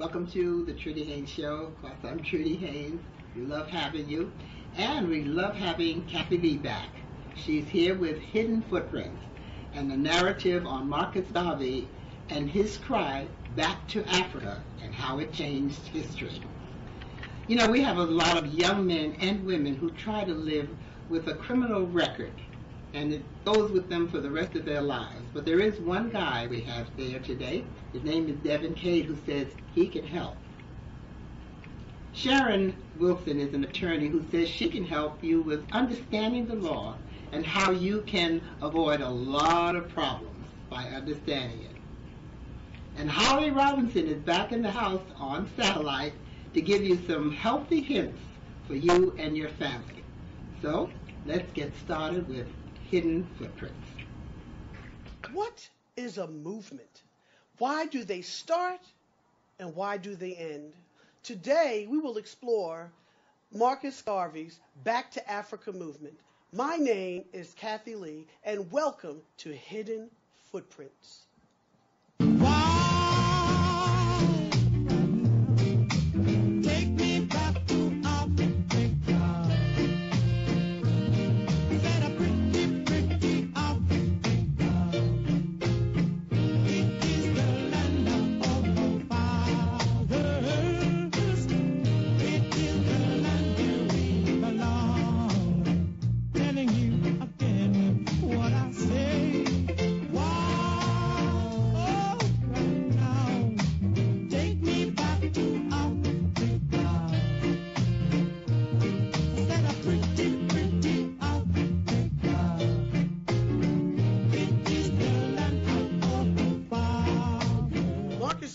Welcome to the Trudy Haynes Show. Of course, I'm Trudy Haynes. We love having you. And we love having Kathy Lee back. She's here with Hidden Footprints and the narrative on Marcus Garvey and his cry back to Africa and how it changed history. You know, we have a lot of young men and women who try to live with a criminal record, and it goes with them for the rest of their lives. But there is one guy we have there today. His name is Devon Cade, who says he can help. Sharon Wilson is an attorney who says she can help you with understanding the law and how you can avoid a lot of problems by understanding it. And Holly Robinson is back in the house on satellite to give you some healthy hints for you and your family. So let's get started with Hidden Footprints. What is a movement? Why do they start and why do they end? Today we will explore Marcus Garvey's Back to Africa movement. My name is Kathy Lee, and welcome to Hidden Footprints.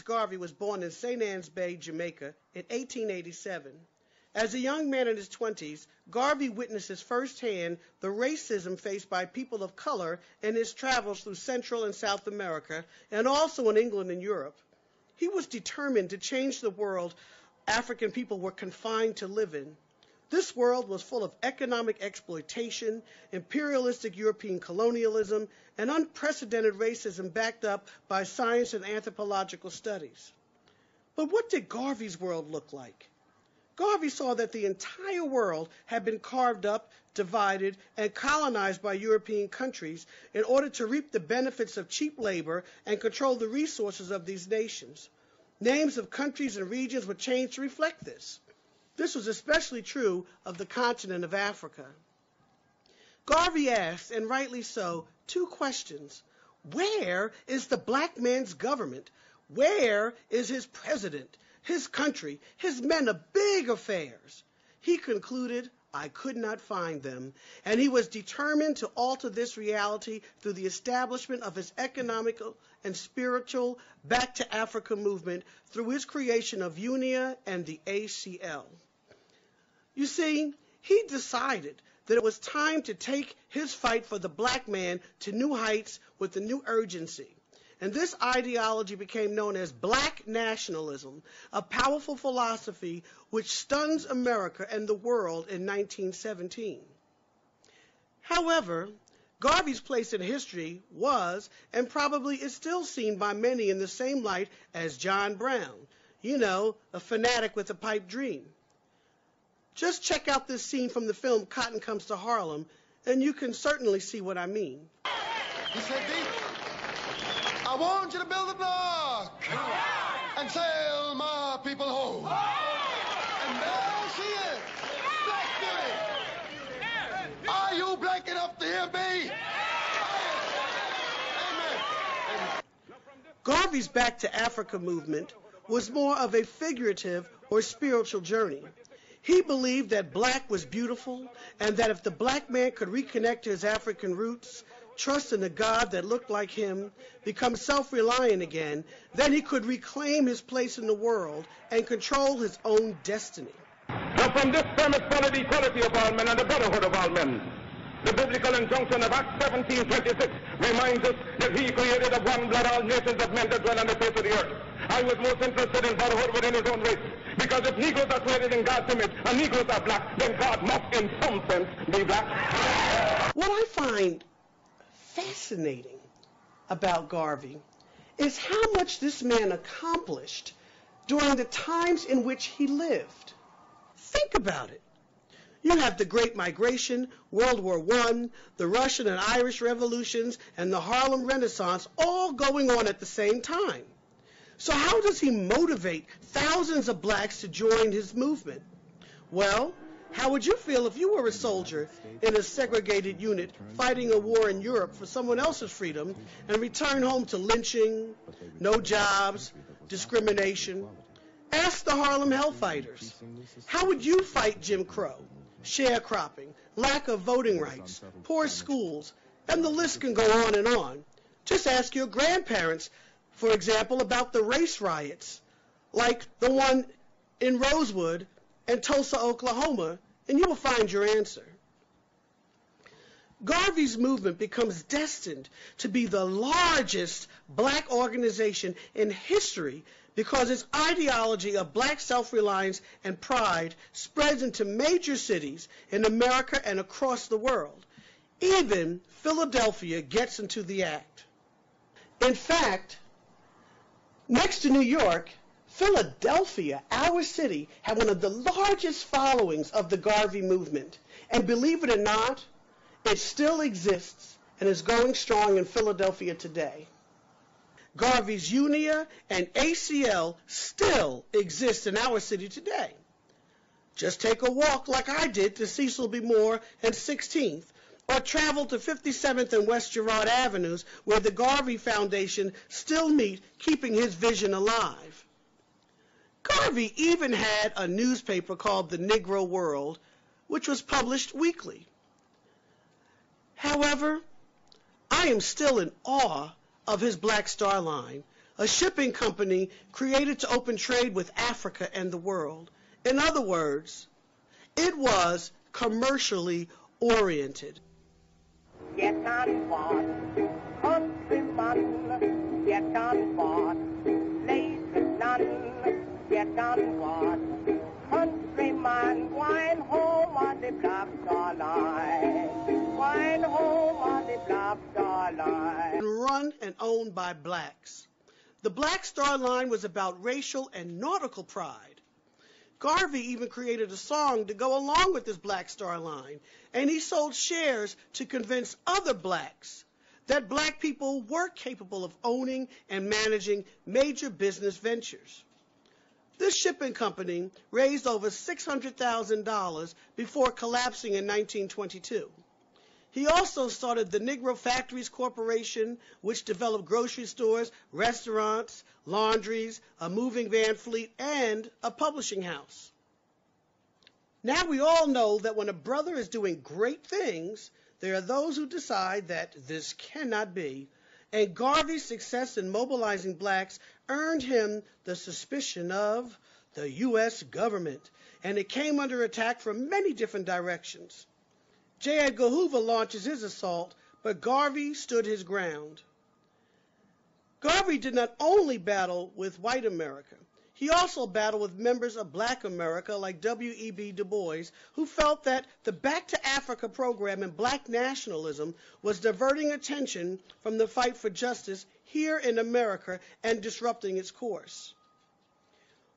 Garvey was born in St. Ann's Bay, Jamaica, in 1887. As a young man in his 20s, Garvey witnesses firsthand the racism faced by people of color in his travels through Central and South America, and also in England and Europe. He was determined to change the world African people were confined to live in. This world was full of economic exploitation, imperialistic European colonialism, and unprecedented racism backed up by science and anthropological studies. But what did Garvey's world look like? Garvey saw that the entire world had been carved up, divided, and colonized by European countries in order to reap the benefits of cheap labor and control the resources of these nations. Names of countries and regions were changed to reflect this. This was especially true of the continent of Africa. Garvey asked, and rightly so, two questions. Where is the black man's government? Where is his president, his country, his men of big affairs? He concluded, I could not find them, and he was determined to alter this reality through the establishment of his economical and spiritual Back to Africa movement through his creation of UNIA and the ACL. You see, he decided that it was time to take his fight for the black man to new heights with a new urgency. And this ideology became known as black nationalism, a powerful philosophy which stuns America and the world in 1917. However, Garvey's place in history was, and probably is still seen by many in the same light as John Brown, a fanatic with a pipe dream. Just check out this scene from the film Cotton Comes to Harlem, and you can certainly see what I mean. He said, D, I want you to build a block and sail my people home. And they'll see it. Black Beauty. Are you black enough to hear me? Amen. Garvey's Back to Africa movement was more of a figurative or spiritual journey. He believed that black was beautiful and that if the black man could reconnect to his African roots, trust in a God that looked like him, become self-reliant again, then he could reclaim his place in the world and control his own destiny. Now from this premise followed the equality of all men and the brotherhood of all men. The biblical injunction of Acts 17:26 reminds us that he created of one blood all nations of men that dwell on the face of the earth. I was most interested in brotherhood within his own race, because if Negroes are created in God's image and Negroes are black, then God must in some sense be black. What I find fascinating about Garvey is how much this man accomplished during the times in which he lived. Think about it. You have the Great Migration, World War I, the Russian and Irish revolutions, and the Harlem Renaissance all going on at the same time. So how does he motivate thousands of blacks to join his movement? Well, how would you feel if you were a soldier in a segregated unit fighting a war in Europe for someone else's freedom and returned home to lynching, no jobs, discrimination? Ask the Harlem Hellfighters. How would you fight Jim Crow, sharecropping, lack of voting rights, poor schools, and the list can go on and on? Just ask your grandparents, for example, about the race riots, like the one in Rosewood and Tulsa, Oklahoma, and you will find your answer. Garvey's movement becomes destined to be the largest black organization in history because its ideology of black self-reliance and pride spreads into major cities in America and across the world. Even Philadelphia gets into the act. In fact, next to New York, Philadelphia, our city, had one of the largest followings of the Garvey movement. And believe it or not, it still exists and is going strong in Philadelphia today. Garvey's UNIA and ACL still exist in our city today. Just take a walk like I did to Cecil B. Moore and 16th, or travel to 57th and West Girard Avenues, where the Garvey Foundation still meet, keeping his vision alive. Garvey even had a newspaper called The Negro World, which was published weekly. However, I am still in awe of his Black Star Line, a shipping company created to open trade with Africa and the world. In other words, it was commercially oriented. Get on board, countryman, get on board, lazy none, get on board, countryman, wine home on the Black Star Line, wine home on the Black Star Line. Run and owned by blacks. The Black Star Line was about racial and nautical pride. Garvey even created a song to go along with this Black Star Line, and he sold shares to convince other blacks that black people were capable of owning and managing major business ventures. This shipping company raised over $600,000 before collapsing in 1922. He also started the Negro Factories Corporation, which developed grocery stores, restaurants, laundries, a moving van fleet, and a publishing house. Now we all know that when a brother is doing great things, there are those who decide that this cannot be, and Garvey's success in mobilizing blacks earned him the suspicion of the U.S. government, and it came under attack from many different directions. J. Edgar Hoover launches his assault, but Garvey stood his ground. Garvey did not only battle with white America. He also battled with members of black America like W.E.B. Du Bois, who felt that the Back to Africa program and black nationalism was diverting attention from the fight for justice here in America and disrupting its course.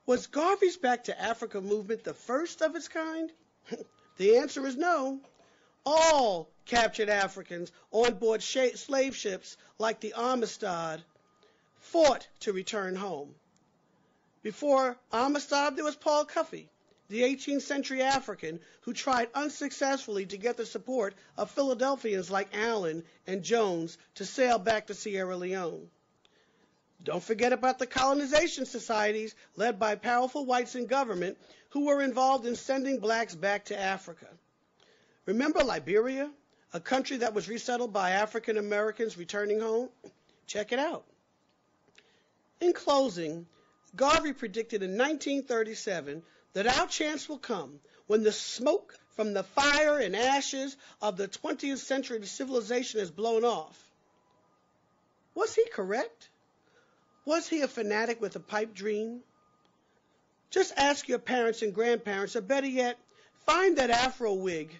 Was Garvey's Back to Africa movement the first of its kind? The answer is no. All captured Africans on board slave ships like the Amistad fought to return home. Before Amistad, there was Paul Cuffey, the 18th century African who tried unsuccessfully to get the support of Philadelphians like Allen and Jones to sail back to Sierra Leone. Don't forget about the colonization societies led by powerful whites in government who were involved in sending blacks back to Africa. Remember Liberia, a country that was resettled by African Americans returning home? Check it out. In closing, Garvey predicted in 1937 that our chance will come when the smoke from the fire and ashes of the 20th century civilization is blown off. Was he correct? Was he a fanatic with a pipe dream? Just ask your parents and grandparents, or better yet, find that Afro wig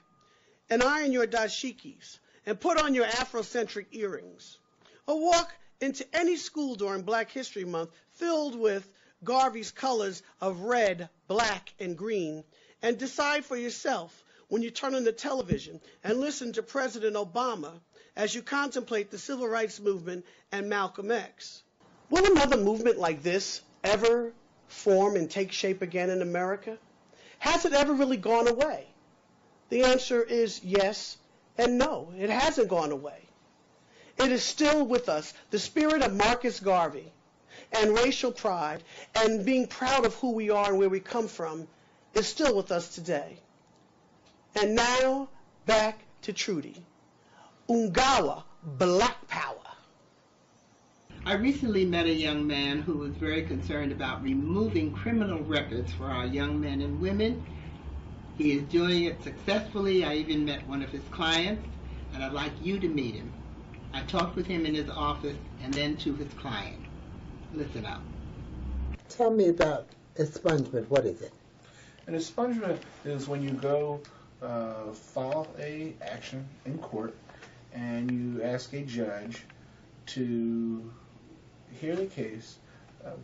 and iron your dashikis and put on your Afrocentric earrings. Or walk into any school during Black History Month filled with Garvey's colors of red, black, and green, and decide for yourself when you turn on the television and listen to President Obama as you contemplate the Civil Rights Movement and Malcolm X. Will another movement like this ever form and take shape again in America? Has it ever really gone away? The answer is yes and no. It hasn't gone away. It is still with us. The spirit of Marcus Garvey and racial pride and being proud of who we are and where we come from is still with us today. And now, back to Trudy. Ungawa, Black Power. I recently met a young man who was very concerned about removing criminal records for our young men and women. He is doing it successfully. I even met one of his clients, and I'd like you to meet him. I talked with him in his office and then to his client. Listen up. Tell me about expungement. What is it? An expungement is when you go file a action in court and you ask a judge to hear the case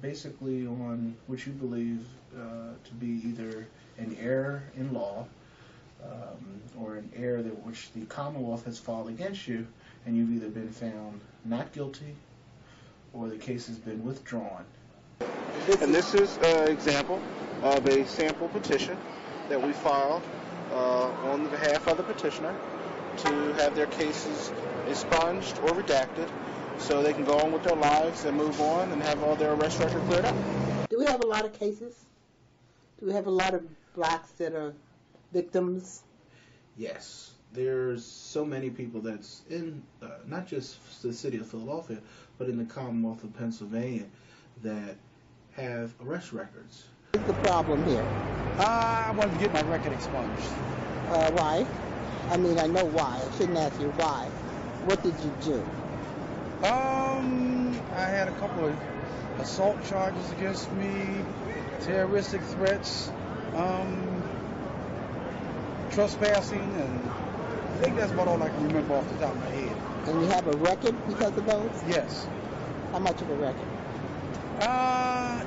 basically on what you believe to be either an error in law or an error that which the Commonwealth has filed against you, and you've either been found not guilty or the case has been withdrawn. And this is an example of a sample petition that we filed on the behalf of the petitioner to have their cases expunged or redacted so they can go on with their lives and move on and have all their arrest record cleared up. Do we have a lot of cases? Do we have a lot of blacks that are victims? Yes. There's so many people that's in, not just the city of Philadelphia, but in the Commonwealth of Pennsylvania that have arrest records. What's the problem here? I wanted to get my record expunged. Why? I mean, I know why. I shouldn't ask you why. What did you do? I had a couple of assault charges against me, terroristic threats, trespassing, and I think that's about all I can remember off the top of my head. And you have a record because of those? Yes. How much of a record?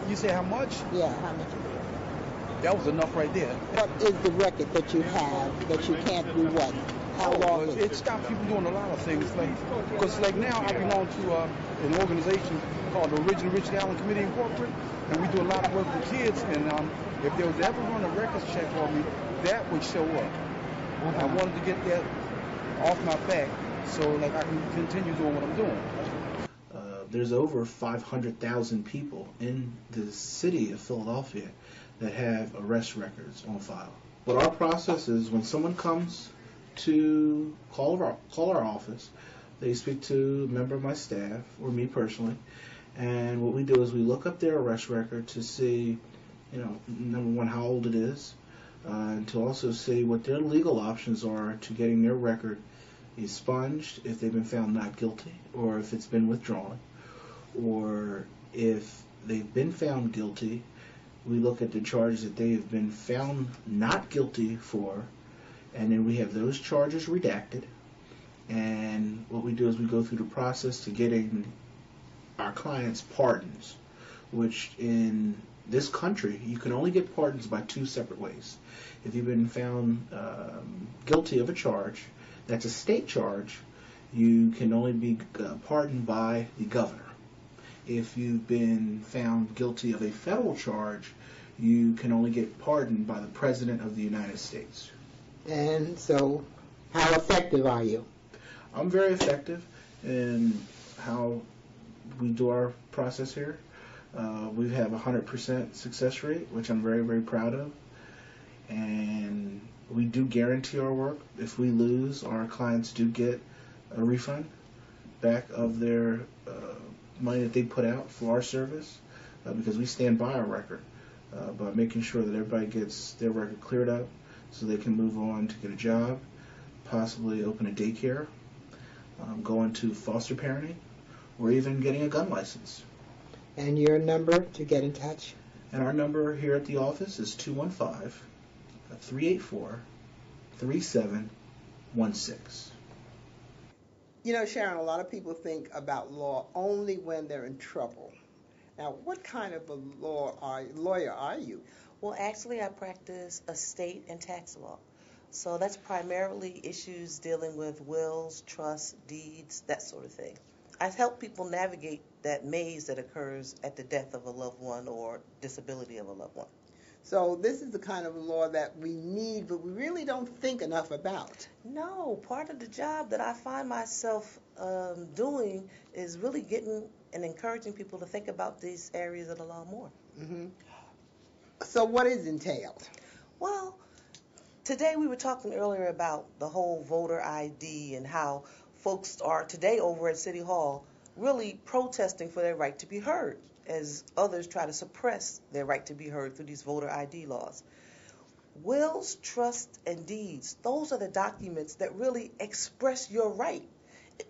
You say how much? Yeah, how much of a record? That was enough right there. What is the record that you have that you can't do what? How long is it stopped people doing a lot of things. Because now I belong to an organization called the Original Richard Allen Committee Incorporated, and we do a lot of work with kids, and if there was ever run a records check on me, that would show up. I wanted to get that off my back so I can continue doing what I'm doing. There's over 500,000 people in the city of Philadelphia that have arrest records on file. But our process is when someone comes to call our office, they speak to a member of my staff or me personally, and what we do is we look up their arrest record to see, number one, how old it is, and to also see what their legal options are to getting their record expunged if they've been found not guilty or if it's been withdrawn. Or if they've been found guilty, we look at the charges that they have been found not guilty for, and then we have those charges redacted. And what we do is we go through the process to getting our clients pardons, which in this country you can only get pardons by two separate ways. If you've been found guilty of a charge, that's a state charge, you can only be pardoned by the governor. If you've been found guilty of a federal charge, you can only get pardoned by the President of the United States. And so, how effective are you? I'm very effective in how we do our process here. We have a 100% success rate, which I'm very, very proud of. And we do guarantee our work. If we lose, our clients do get a refund back of their money that they put out for our service, because we stand by our record, by making sure that everybody gets their record cleared up so they can move on to get a job, possibly open a daycare, go into foster parenting, or even getting a gun license. And your number to get in touch? And our number here at the office is 215-384-3716. You know, Sharon, a lot of people think about law only when they're in trouble. Now, what kind of a lawyer are you? Well, actually, I practice estate and tax law. So that's primarily issues dealing with wills, trusts, deeds, that sort of thing. I help people navigate that maze that occurs at the death of a loved one or disability of a loved one. So this is the kind of law that we need, but we really don't think enough about. No, part of the job that I find myself doing is really getting and encouraging people to think about these areas of the law more. Hmm. So what is entailed? Well, today we were talking earlier about the whole voter ID and how folks are today over at City Hall really protesting for their right to be heard as others try to suppress their right to be heard through these voter ID laws. Wills, trusts, and deeds, those are the documents that really express your right.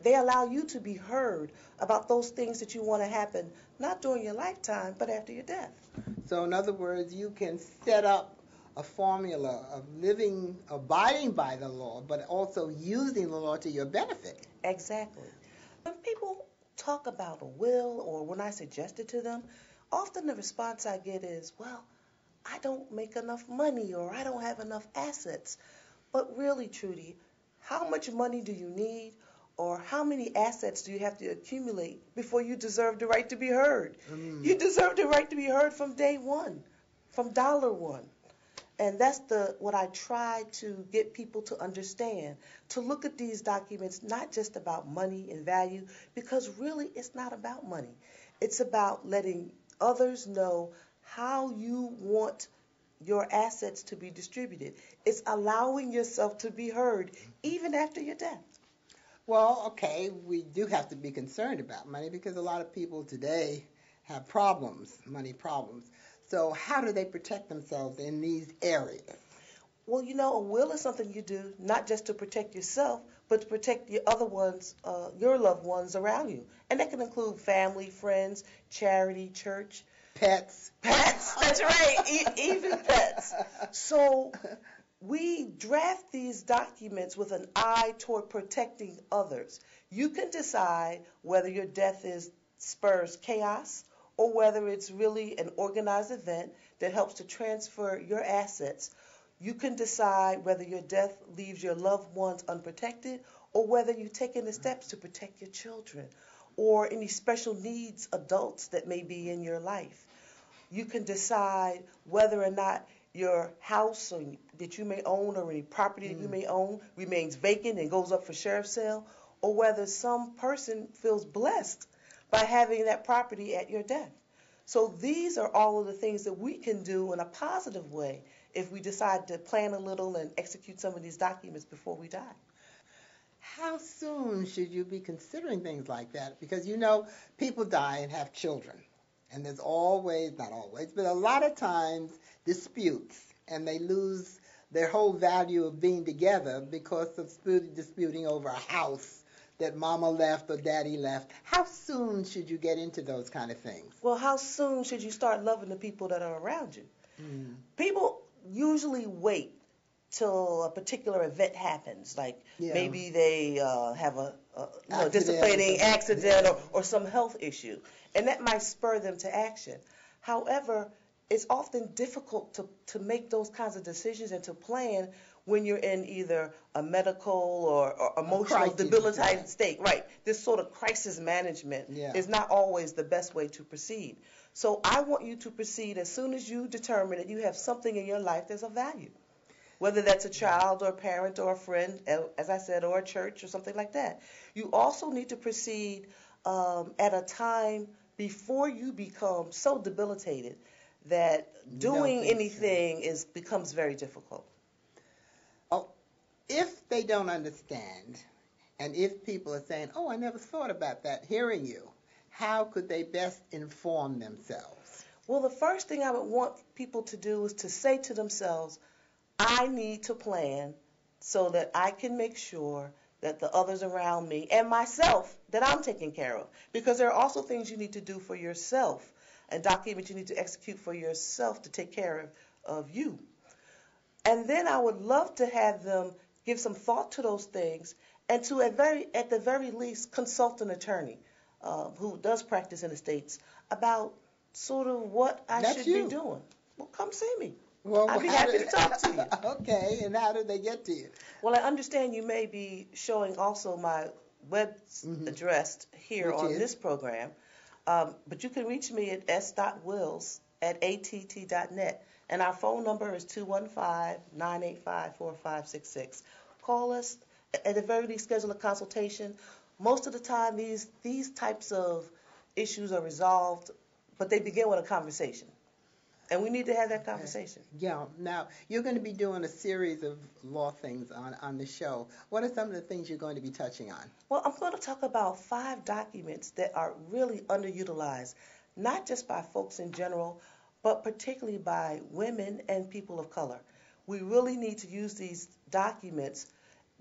They allow you to be heard about those things that you want to happen, not during your lifetime, but after your death. So in other words, you can set up a formula of living, abiding by the law, but also using the law to your benefit. Exactly. When people talk about a will or when I suggest it to them, often the response I get is, well, I don't make enough money or I don't have enough assets. But really, Trudy, how much money do you need or how many assets do you have to accumulate before you deserve the right to be heard? You deserve the right to be heard from day one, from dollar one. And that's what I try to get people to understand, to look at these documents not just about money and value, because really it's not about money. It's about letting others know how you want your assets to be distributed. It's allowing yourself to be heard even after your death. Well, okay, we do have to be concerned about money because a lot of people today have problems, money problems. So how do they protect themselves in these areas? Well, a will is something you do not just to protect yourself, but to protect your other ones, your loved ones around you. And that can include family, friends, charity, church. Pets. Pets, that's right, even pets. So we draft these documents with an eye toward protecting others. You can decide whether your death spurs chaos or whether it's really an organized event that helps to transfer your assets. You can decide whether your death leaves your loved ones unprotected or whether you've taken the steps to protect your children or any special needs adults that may be in your life. You can decide whether or not your house that you may own or any property that you may own remains vacant and goes up for sheriff's sale, or whether some person feels blessed by having that property at your death. So these are all of the things that we can do in a positive way if we decide to plan a little and execute some of these documents before we die. How soon should you be considering things like that? Because people die and have children. And there's always, not always, but a lot of times disputes. And they lose their whole value of being together because of disputing over a house that mama left or daddy left. How soon should you get into those kind of things? Well, how soon should you start loving the people that are around you? People usually wait till a particular event happens, like maybe they have a disciplining accident or some health issue, and that might spur them to action. However, it's often difficult to make those kinds of decisions and to plan when you're in either a medical or emotional debilitated state. Right. This sort of crisis management is not always the best way to proceed. So I want you to proceed as soon as you determine that you have something in your life that's of value, whether that's a child or a parent or a friend, as I said, or a church or something like that. You also need to proceed at a time before you become so debilitated that doing anything becomes very difficult. If they don't understand, and if people are saying, I never thought about that, hearing you, how could they best inform themselves? Well, the first thing I would want people to do is to say to themselves, I need to plan so that I can make sure that the others around me and myself, that I'm taken care of. Because there are also things you need to do for yourself and documents you need to execute for yourself to take care of you. And then I would love to have them give some thought to those things and to, at the very least, consult an attorney who does practice in the States about sort of what I That's should you. be doing, well, come see me. Well, I'd be happy to talk to you. Okay, and how did they get to you? Well, I understand you may be showing also my web address here Which on is? this program, but you can reach me at s.wills@att.net, and our phone number is 215-985-4566. Call us. At the very least, schedule a consultation. Most of the time, these types of issues are resolved, but they begin with a conversation. And we need to have that conversation. Yeah. Now, you're going to be doing a series of law things on the show. What are some of the things you're going to be touching on? Well, I'm going to talk about 5 documents that are really underutilized, not just by folks in general, but particularly by women and people of color. We really need to use these documents.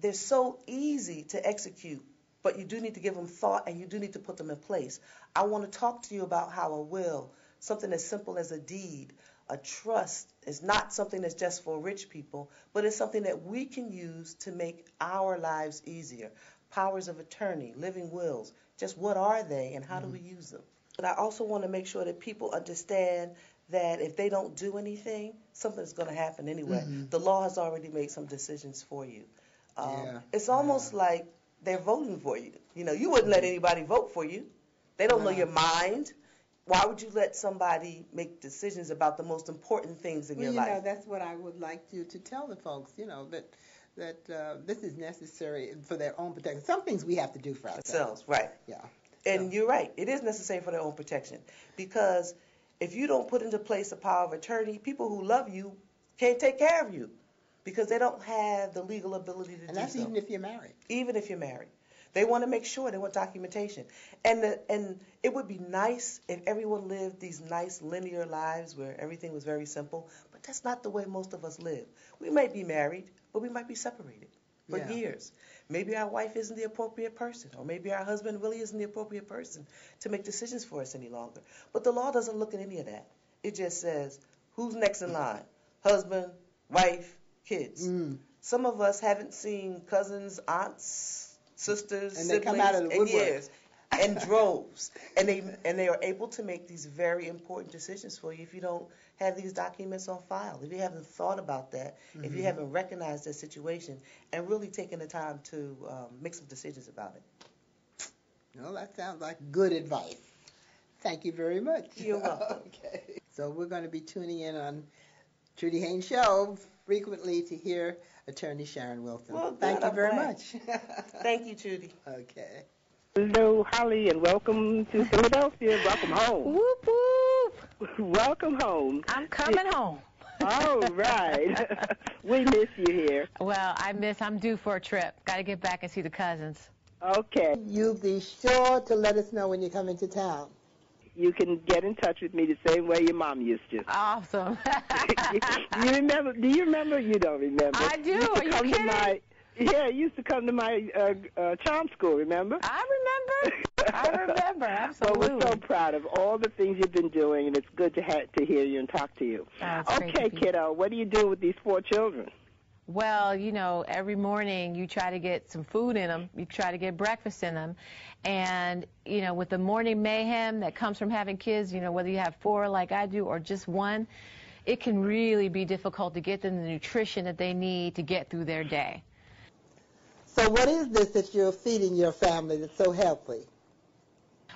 They're so easy to execute, but you do need to give them thought and you do need to put them in place. I want to talk to you about how a will, something as simple as a deed, a trust, is not something that's just for rich people, but it's something that we can use to make our lives easier. Powers of attorney, living wills, just what are they and how do we use them? But I also want to make sure that people understand that if they don't do anything, something's going to happen anyway. The law has already made some decisions for you. It's almost like they're voting for you. You know, you wouldn't let anybody vote for you. They don't know your mind. Why would you let somebody make decisions about the most important things in your life? Well, that's what I would like you to tell the folks, that this is necessary for their own protection. Some things we have to do for ourselves. Right. Yeah. And you're right. It is necessary for their own protection. Because if you don't put into place a power of attorney, people who love you can't take care of you because they don't have the legal ability to do so. And that's even if you're married. Even if you're married. They want to make sure, they want documentation. And it would be nice if everyone lived these nice linear lives where everything was very simple, but that's not the way most of us live. We might be married, but we might be separated for years. Maybe our wife isn't the appropriate person, or maybe our husband really isn't the appropriate person to make decisions for us any longer. But the law doesn't look at any of that. It just says, who's next in line? Husband, wife, kids. Some of us haven't seen cousins, aunts, sisters, and siblings they come out of the in years, and droves. And they are able to make these very important decisions for you if you don't have these documents on file, if you haven't thought about that, if you haven't recognized that situation and really taken the time to make some decisions about it. Well, that sounds like good advice. Thank you very much. You're welcome. Okay. So we're going to be tuning in on Trudy Haynes' show frequently to hear Attorney Sharon Wilson. Well, thank you very much. Thank you, Trudy. Okay. Hello, Holly, and welcome to Philadelphia. Welcome home. Whoop, whoop. Welcome home. I'm coming home. All right. We miss you here. Well, I'm due for a trip. Got to get back and see the cousins. Okay. You be sure to let us know when you come into town. You can get in touch with me the same way your mom used to. Awesome. You remember? Do you remember? You don't remember. I do. Are you kidding? You used to come to my charm school, remember? I remember. Absolutely. Well, we're so proud of all the things you've been doing, and it's good to hear you and talk to you. Okay, kiddo, what do you do with these 4 children? Well, every morning you try to get some food in them. You try to get breakfast in them. And, with the morning mayhem that comes from having kids, whether you have 4 like I do or just 1, it can really be difficult to get them the nutrition that they need to get through their day. So what is this that you're feeding your family that's so healthy?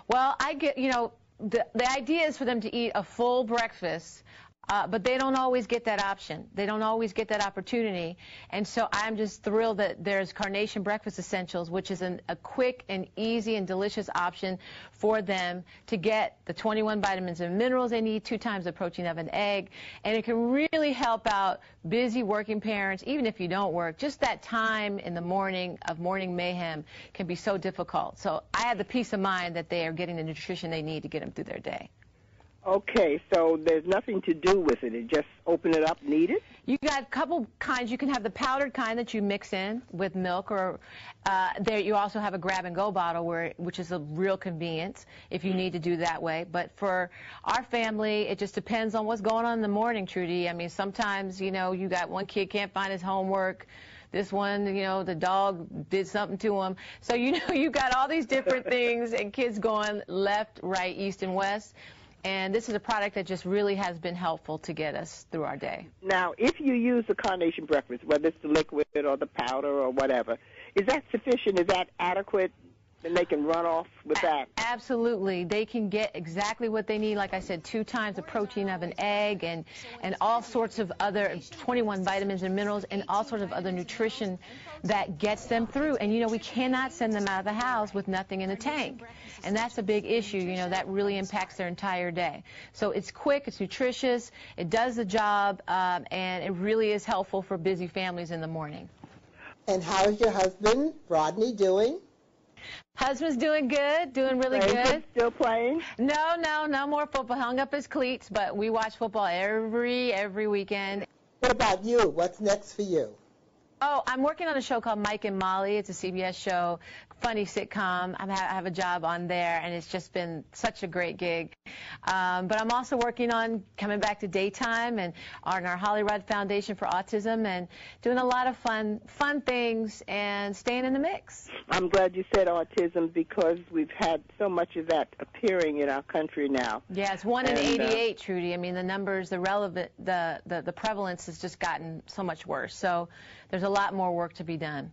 Well, I get, the idea is for them to eat a full breakfast, but they don't always get that option. They don't always get that opportunity. And so I'm just thrilled that there's Carnation Breakfast Essentials, which is a quick and easy and delicious option for them to get the 21 vitamins and minerals they need, 2 times the protein of an egg. And it can really help out busy working parents, even if you don't work. Just that time in the morning of morning mayhem can be so difficult. So I have the peace of mind that they are getting the nutrition they need to get them through their day. Okay, so there's nothing to do with it. It just open it up, knead it? You got a couple kinds. You can have the powdered kind that you mix in with milk, or there you also have a grab-and-go bottle, which is a real convenience if you need to do that way. But for our family, it just depends on what's going on in the morning, Trudy. I mean, sometimes, you got one kid can't find his homework. This one, the dog did something to him. So, you got all these different things and kids going left, right, east, and west. And this is a product that just really has been helpful to get us through our day. Now, if you use the Carnation Breakfast, whether it's the liquid or the powder or whatever, is that sufficient? Is that adequate? And they can run off with that? Absolutely. They can get exactly what they need. Like I said, 2 times the protein of an egg and all sorts of other 21 vitamins and minerals and all sorts of other nutrition that gets them through. And, you know, we cannot send them out of the house with nothing in the tank. And that's a big issue. You know, that really impacts their entire day. So it's quick, it's nutritious, it does the job, and it really is helpful for busy families in the morning. And how's your husband, Rodney, doing? Husband's doing good, doing really good. Still playing? No more football. Hung up his cleats, but we watch football every weekend. What about you? What's next for you? Oh, I'm working on a show called Mike and Molly. It's a CBS show, funny sitcom. I have a job on there, and it's just been such a great gig. But I'm also working on coming back to daytime and on our Holly Rudd Foundation for Autism and doing a lot of fun things and staying in the mix. I'm glad you said autism because we've had so much of that appearing in our country now. Yeah, it's 1 in 88, Trudy. I mean, the numbers, the prevalence has just gotten so much worse. So there's a lot more work to be done.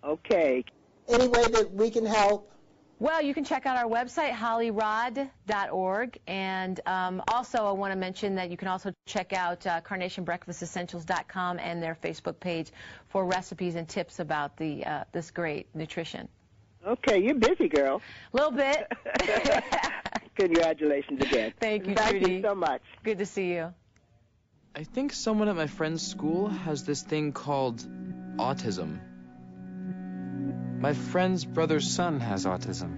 Okay. Any way that we can help? Well, you can check out our website, hollyrod.org. And also I want to mention that you can also check out carnationbreakfastessentials.com and their Facebook page for recipes and tips about this great nutrition. Okay, you're busy, girl. A little bit. Congratulations again. Thank you, Trudy. Trudy. You so much. Good to see you. I think someone at my friend's school has this thing called autism. My friend's brother's son has autism.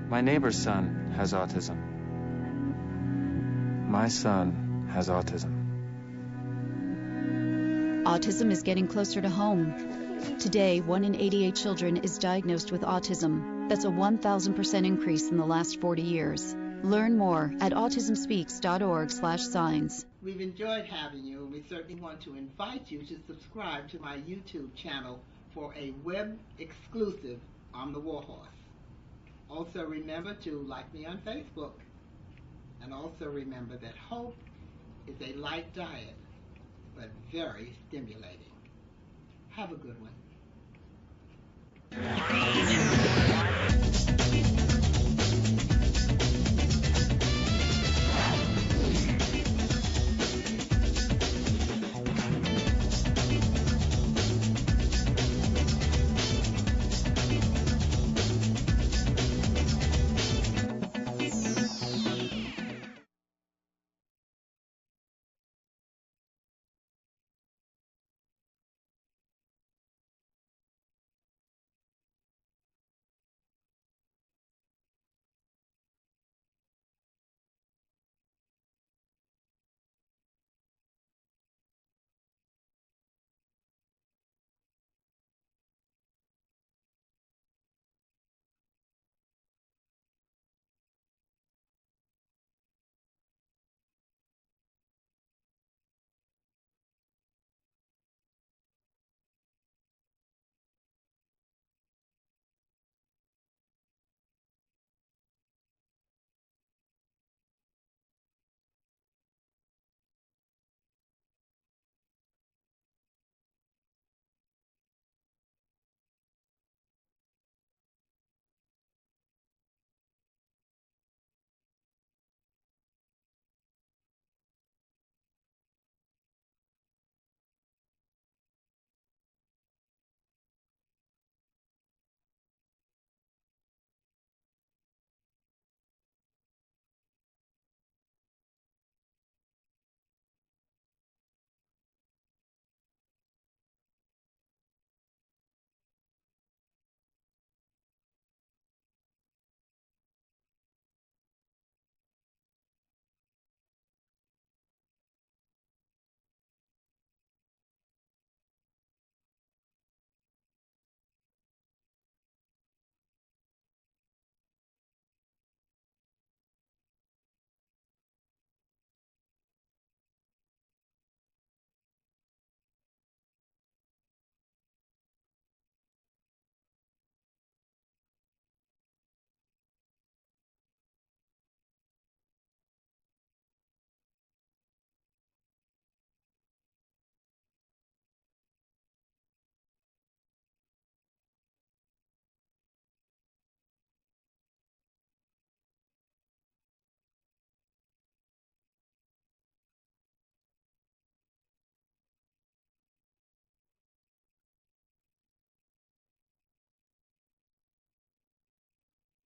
My neighbor's son has autism. My son has autism. Autism is getting closer to home. Today, 1 in 88 children is diagnosed with autism. That's a 1,000% increase in the last 40 years. Learn more at autismspeaks.org/signs. We've enjoyed having you, and we certainly want to invite you to subscribe to my YouTube channel for a web exclusive on the Warhorse. Also remember to like me on Facebook. And also remember that hope is a light diet, but very stimulating. Have a good one.